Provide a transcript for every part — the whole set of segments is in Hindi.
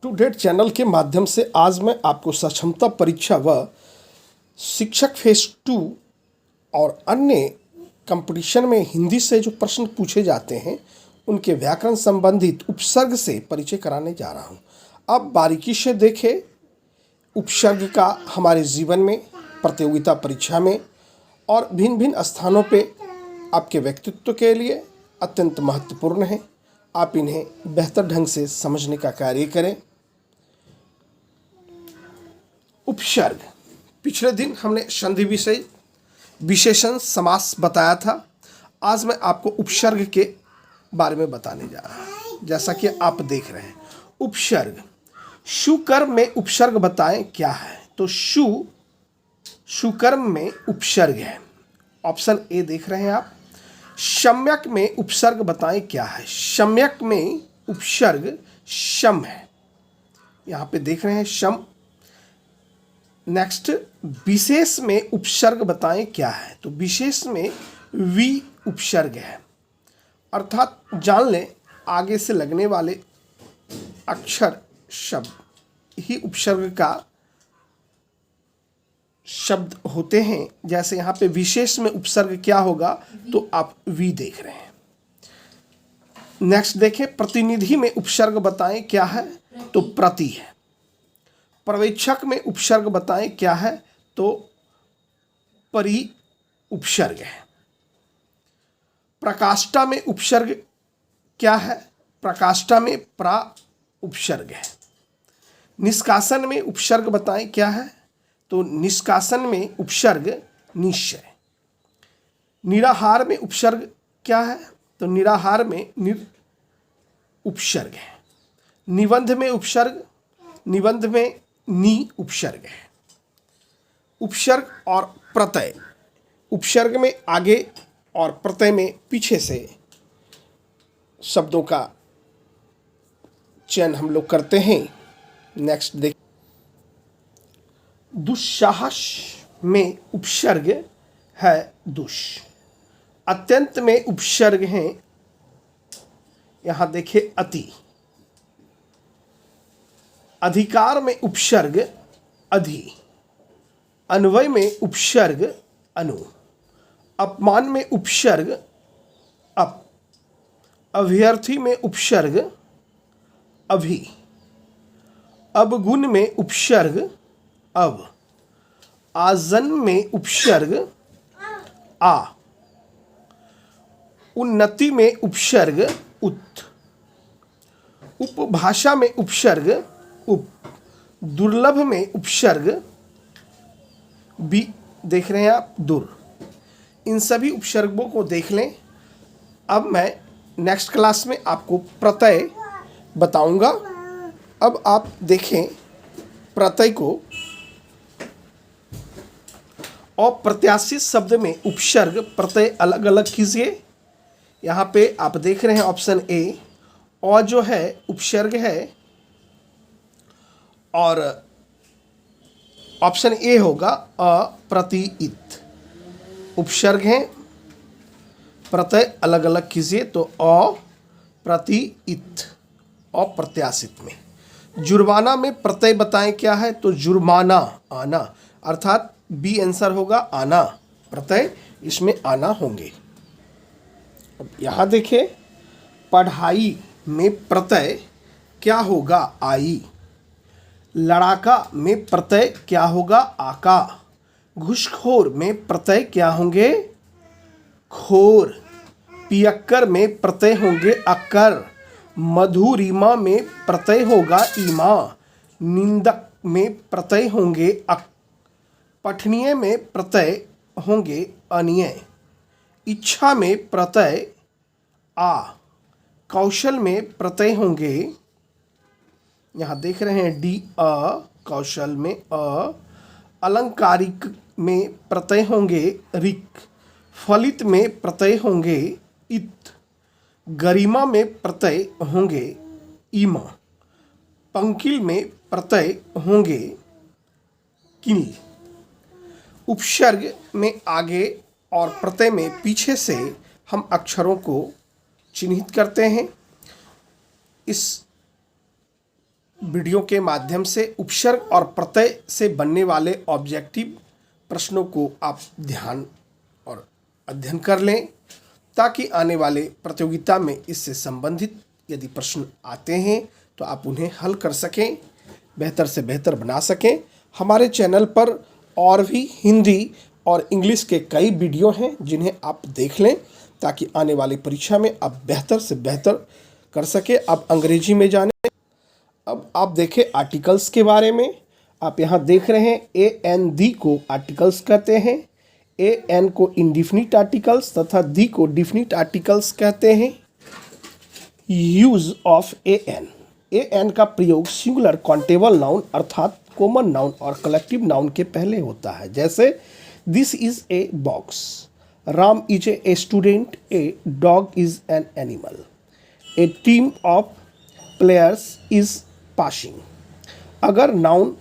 टू डेट चैनल के माध्यम से आज मैं आपको सक्षमता परीक्षा व शिक्षक फेज 2 और अन्य कंपटीशन में हिंदी से जो प्रश्न पूछे जाते हैं उनके व्याकरण संबंधित उपसर्ग से परिचय कराने जा रहा हूं। अब बारीकी से देखें उपसर्ग का हमारे जीवन में, प्रतियोगिता परीक्षा में और भिन्न भिन्न स्थानों पे आपके व्यक्तित्व के लिए अत्यंत महत्वपूर्ण है। आप इन्हें बेहतर ढंग से समझने का कार्य करें। उपसर्ग, पिछले दिन हमने संधि विषय विशेषण समास बताया था। आज मैं आपको उपसर्ग के बारे में बताने जा रहा हूं। जैसा कि आप देख रहे हैं उपसर्ग, शुकर्म में उपसर्ग बताएं क्या है। तो शुकर्म में उपसर्ग है, ऑप्शन ए देख रहे हैं आप। सम्यक में उपसर्ग बताएं क्या है। सम्यक में उपसर्ग शम है, यहां पे देख रहे हैं शम। नेक्स्ट, विशेष में उपसर्ग बताएं क्या है। तो विशेष में वी उपसर्ग है, अर्थात जान लें आगे से लगने वाले अक्षर शब्द ही उपसर्ग का शब्द होते हैं। जैसे यहाँ पे विशेष में उपसर्ग क्या होगा, तो आप वी देख रहे हैं। नेक्स्ट देखें, प्रतिनिधि में उपसर्ग बताएं क्या है। तो प्रति है। पर्यवेक्षक में उपसर्ग बताएं क्या है। तो परि उपसर्ग है। प्रकाष्ठा में उपसर्ग क्या है। प्रकाष्ठा में प्रा उपसर्ग है। निष्कासन में उपसर्ग बताएं क्या है। तो निष्कासन में उपसर्ग निश्चय। निराहार में उपसर्ग क्या है। तो निराहार में निर उपसर्ग है। निबंध में उपसर्ग, निबंध में नी उपसर्ग है। उपसर्ग और प्रत्यय, उपसर्ग में आगे और प्रत्यय में पीछे से शब्दों का चयन हम लोग करते हैं। नेक्स्ट देख, दुस्साहस में उपसर्ग है दुष। अत्यंत में उपसर्ग है, यहां देखिए अति। अधिकार में उपसर्ग अधि। अन्वय में उपसर्ग अनु। अपमान में उपसर्ग अप। अभ्यर्थी में उपसर्ग अभि। अवगुण में उपसर्ग अव। आजन में उपसर्ग आ। उन्नति में उपसर्ग उत। उपभाषा में उपसर्ग उप। दुर्लभ में उपसर्ग बी देख रहे हैं आप दुर। इन सभी उपसर्गों को देख लें। अब मैं नेक्स्ट क्लास में आपको प्रत्यय बताऊंगा। अब आप देखें प्रत्यय को। अप्रत्याशित शब्द में उपसर्ग प्रत्यय अलग अलग कीजिए। यहाँ पे आप देख रहे हैं ऑप्शन ए, अ जो है उपसर्ग है और ऑप्शन ए होगा अप्रतिइत। उपसर्ग है, प्रत्यय अलग अलग कीजिए। तो अप्रतिइत, अप्रत्याशित में। जुर्माना में प्रत्यय बताएं क्या है। तो जुर्माना आना, अर्थात बी आंसर होगा आना। प्रत्यय इसमें आना होंगे। अब यहां देखिए, पढ़ाई में प्रत्यय क्या होगा आई। लड़ाका में प्रत्यय क्या होगा आका। घूसखोर में प्रत्यय क्या होंगे खोर। पियक्कर में प्रत्यय होंगे अक्कर। मधुरिमा में प्रत्यय होगा ईमा। निंदक में प्रत्यय होंगे अक। पठनीय में प्रत्यय होंगे अनिय। इच्छा में प्रत्यय आ। कौशल में प्रत्यय होंगे, यहाँ देख रहे हैं डी अ। कौशल में अ। अलंकारिक में प्रत्यय होंगे रिक। फलित में प्रत्यय होंगे इत। गरिमा में प्रत्यय होंगे इमा। पंकिल में प्रत्यय होंगे किल। उपसर्ग में आगे और प्रत्यय में पीछे से हम अक्षरों को चिन्हित करते हैं। इस वीडियो के माध्यम से उपसर्ग और प्रत्यय से बनने वाले ऑब्जेक्टिव प्रश्नों को आप ध्यान और अध्ययन कर लें, ताकि आने वाले प्रतियोगिता में इससे संबंधित यदि प्रश्न आते हैं तो आप उन्हें हल कर सकें, बेहतर से बेहतर बना सकें। हमारे चैनल पर और भी हिंदी और इंग्लिश के कई वीडियो हैं जिन्हें आप देख लें, ताकि आने वाली परीक्षा में आप बेहतर से बेहतर कर सकें। आप अंग्रेजी में जानें। अब आप देखें आर्टिकल्स के बारे में। आप यहाँ देख रहे हैं AND को आर्टिकल्स कहते हैं, AN को इंडिफिनिट आर्टिकल्स तथा D को डिफिनिट आर्टिकल्स कहते हैं। यूज ऑफ AN का प्रयोग सिंगुलर काउंटेबल नाउन अर्थात कॉमन नाउन और कलेक्टिव नाउन के पहले होता है। जैसे this is a box, Ram is a student, a dog is an animal, a team of players is passing. अगर नाउन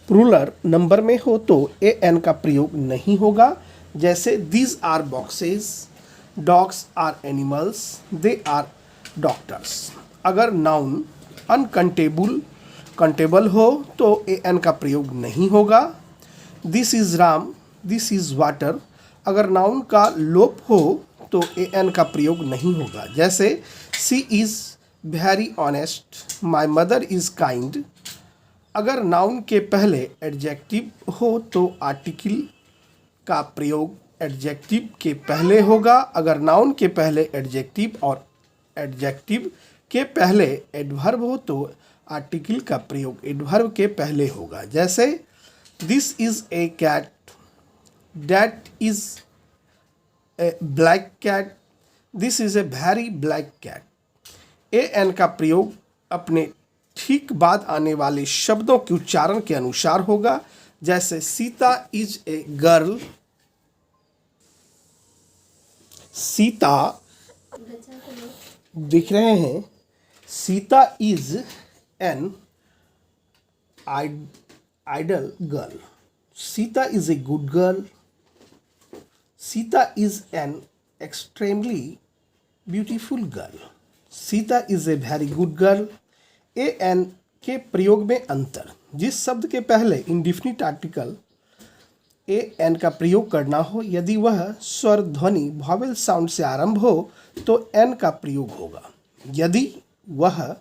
प्लूरल नंबर में हो तो AN का प्रयोग नहीं होगा। जैसे these are boxes, dogs are animals, they are doctors. अगर नाउन अनकाउंटेबल हो तो AN का प्रयोग नहीं होगा। This is Ram, this is water. अगर नाउन का लोप हो तो AN का प्रयोग नहीं होगा। जैसे she is very honest, my mother is kind. अगर नाउन के पहले एडजेक्टिव हो तो आर्टिकल का प्रयोग एडजेक्टिव के पहले होगा। अगर नाउन के पहले एडजेक्टिव और एडजेक्टिव के पहले एडवर्ब हो तो आर्टिकल का प्रयोग एडवर्ब के पहले होगा। जैसे this is a cat, that is a black cat, this is a very black cat. AN का प्रयोग अपने ठीक बाद आने वाले शब्दों के उच्चारण के अनुसार होगा। जैसे Sita is a girl, Sita दिख रहे हैं, Sita is an ideal girl, Sita is a good girl, Sita is an extremely beautiful girl, Sita is a very good girl. AN के प्रयोग में अंतर। जिस शब्द के पहले इंडिफिनिट आर्टिकल AN का प्रयोग करना हो, यदि वह स्वर ध्वनि वॉवेल साउंड से आरंभ हो तो N का प्रयोग होगा। यदि वह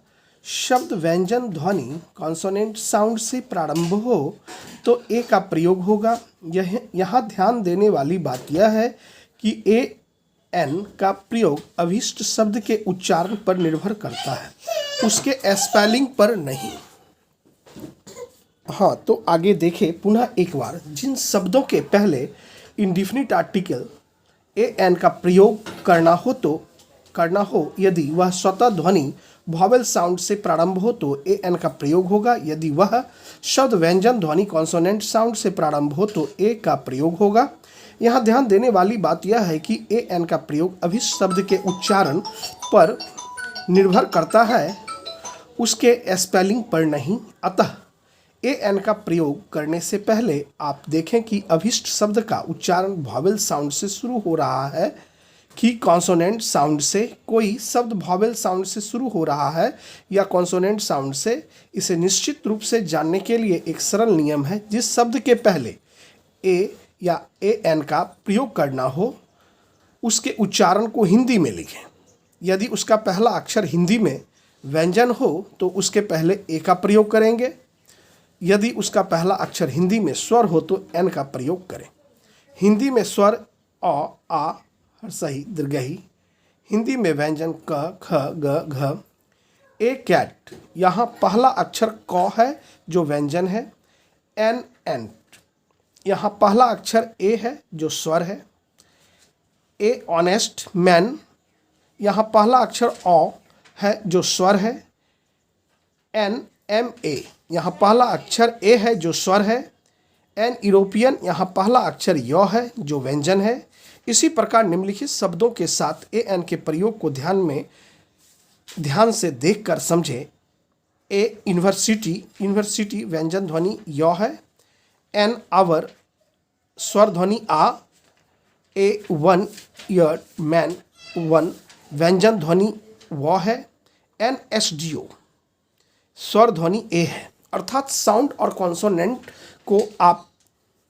शब्द व्यंजन ध्वनि कॉन्सोनेंट साउंड से प्रारंभ हो तो A का प्रयोग होगा। यहाँ ध्यान देने वाली बात यह है कि AN का प्रयोग अभिष्ट शब्द के उच्चारण पर निर्भर करता है, उसके स्पेलिंग पर नहीं। हाँ, तो आगे देखें पुनः एक बार। जिन शब्दों के पहले इंडिफिनिट आर्टिकल AN का प्रयोग करना हो यदि वह स्वतः ध्वनि वॉवेल साउंड से प्रारंभ हो तो AN का प्रयोग होगा। यदि वह शब्द व्यंजन ध्वनि कॉन्सोनेंट साउंड से प्रारंभ हो तो A का प्रयोग होगा। यहाँ ध्यान देने वाली बात यह है कि AN का प्रयोग अभिष्ट शब्द के उच्चारण पर निर्भर करता है, उसके स्पेलिंग पर नहीं। अतः AN का प्रयोग करने से पहले आप देखें कि अभिष्ट शब्द का उच्चारण वॉवेल साउंड से शुरू हो रहा है कि कॉन्सोनेंट साउंड से। कोई शब्द वॉवेल साउंड से शुरू हो रहा है या कॉन्सोनेंट साउंड से, इसे निश्चित रूप से जानने के लिए एक सरल नियम है। जिस शब्द के पहले A या AN का प्रयोग करना हो उसके उच्चारण को हिंदी में लिखें। यदि उसका पहला अक्षर हिंदी में व्यंजन हो तो उसके पहले A का प्रयोग करेंगे। यदि उसका पहला अक्षर हिंदी में स्वर हो तो N का प्रयोग करें। हिंदी में स्वर अ, आ, सही दीर्घई, हिंदी में व्यंजन क, ख, ग, घ। ए कैट, यहाँ पहला अक्षर क है जो व्यंजन है। एंट, यहाँ पहला अक्षर ए है जो स्वर है। ए ऑनेस्ट मैन, यहाँ पहला अक्षर अ है जो स्वर है। NMA, यहाँ पहला अक्षर ए है जो स्वर है। एन यूरोपियन, यहाँ पहला अक्षर य है जो व्यंजन है। इसी प्रकार निम्नलिखित शब्दों के साथ AN के प्रयोग को ध्यान से देखकर समझें। ए यूनिवर्सिटी व्यंजन ध्वनि य है। एन आवर स्वर ध्वनि आ। ए 1 ईयर मैन 1 व्यंजन ध्वनि व है। NSDO स्वर ध्वनि ए है, अर्थात साउंड और कॉन्सोनेंट को आप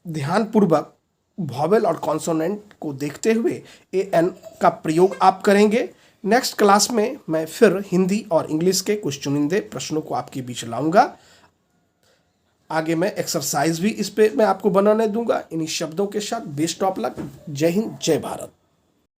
ध्यानपूर्वक वॉवेल और कॉन्सोनेंट को देखते हुए ए एन का प्रयोग आप करेंगे। नेक्स्ट क्लास में मैं फिर हिंदी और इंग्लिश के कुछ चुनिंदे प्रश्नों को आपके बीच लाऊंगा। आगे मैं एक्सरसाइज भी इस पे मैं आपको बनाने दूंगा इन्हीं शब्दों के साथ। Best of luck. जय हिंद, जय भारत।